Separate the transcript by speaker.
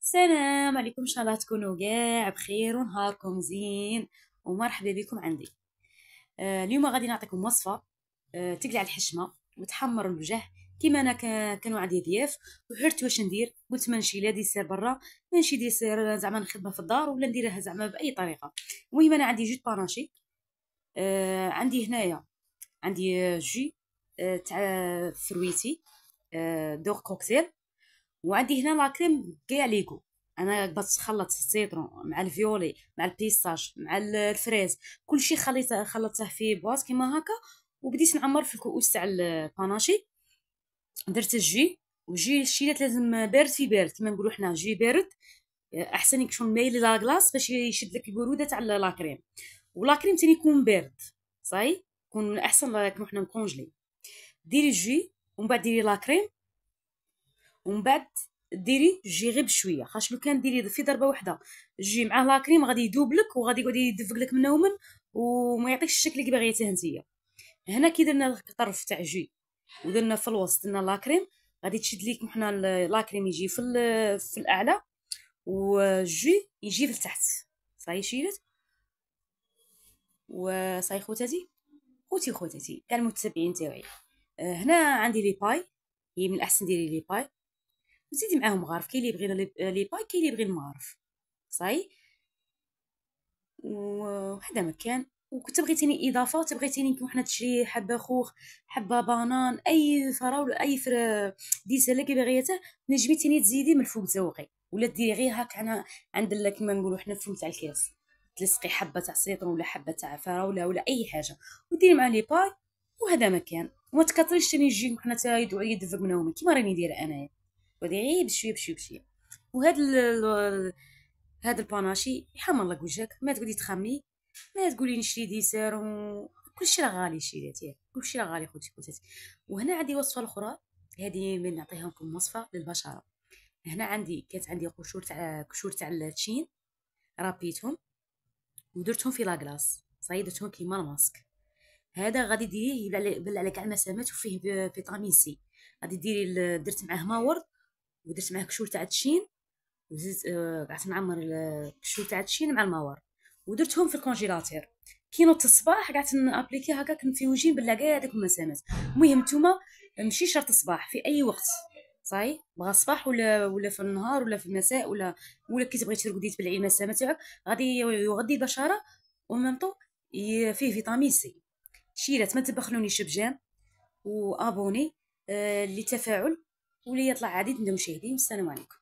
Speaker 1: السلام عليكم، ان شاء الله تكونوا كاع بخير ونهاركم زين ومرحبا بكم عندي. اليوم غادي نعطيكم وصفه تقلع الحشمه وتحمر الوجه. كيما انا كانوا عندي ضياف وحرت واش ندير، قلت ما نمشي لا ديسير برا، ما نمشي ديسير زعما نخدمها في الدار ولا نديرها زعما باي طريقه. المهم انا عندي جوج باناشي. عندي هنايا عندي جي تاع فرويتي، دور كوكتيل. وعندي هنا لا كريم كاع ليغو. انا بغيت نخلط السيترون مع الفيولي مع البيستاش مع الفريز، كلشي خلطته في بواط كيما هكا. وبديت نعمر في الكؤوس تاع الباناشي. درت الجي، وجي الشيلات لازم بارد في بارد كيما نقولوا حنا جي بارد. احسن يكون مايل لا كلاص باش يشد لك البروده تاع لا كريم. ولا كريم تاني يكون بارد صاي، يكون احسن لا كون حنا مكونجلي. ديري الجي ومن بعد ديري لا كريم، ومن بعد ديري الجي غير بشويه، خاطش لو كان ديري في ضربه واحده الجي مع لا كريم غادي يذوب لك وغادي يقعد يدفق لك من ومن وما يعطيكش الشكل اللي باغيته نتيا. هنا كي درنا الطرف تاع الجي ودرنا في الوسط درنا لا كريم، غادي تشد ليك حنا لا كريم يجي في الاعلى والجي يجي في التحت. صاي شيلت وصاي خوتاتي خوتاتي كاع المتابعين تاعي. هنا عندي لي باي، هي من الاحسن ديري لي باي وزيدي معاهم مغارف، كاين اللي يبغي لي باي كاين اللي يبغي المغارف. صاي وهذا مكان. وكنت بغيتيني اضافه، تبغيتيني نكون حنا تشري حبه خوخ، حبه بانان، اي فراوله اي ديسه اللي بغيته نجمي تاني تزيدي من الفوق تزوقي، ولا ديري غير هكا انا عند كيما نقولوا حنا الفم تاع الكاس، تلصقي حبه تاع سيترون ولا حبه تاع فراوله ولا اي حاجه وديري مع لي باي. وهذا مكان وما تكثريش تاني يجي حنا يدفق منهم كيما راني دايره انايا، ودي غير بشويه بشويه بشويه. وهذا هذا الباناشي يحمر لك وجهك، ما تقولي تخمي، ما تقولي نشري ديسير كلشي راه غالي، شريات ياك كلشي راه غالي خوتاتي. وهنا عندي وصفه اخرى، هذه من نعطيها لكم وصفه للبشره. هنا كانت عندي قشور تاع التشين، رابيتهم ودرتهم في لاكلاص، صايدتهم كيما الماسك. هذا غادي ديريه يبلع على كاع المسامات وفيه فيتامين سي. غادي ديري درت معاه ماورد ودرت معاه كشور تاع التشين وزيت قعدت نعمر الكشور تاع التشين مع الماور ودرتهم في الكونجيلاتير. كي نوضت الصباح قعدت نابليكي هكا كنت في وجهي بلا كاع هذوك المسامات. المهم نتوما ماشي شرط الصباح، في اي وقت صاي، بغا الصباح ولا في النهار ولا في المساء ولا كي تبغي ترقدي تبلعي المسامات تاعك، غادي يغذي البشره ومنطو فيه فيتامين سي. شيرات ما تبخلونيش بجام وابوني للتفاعل ولي يطلع عديد من المشاهدين. السلام عليكم.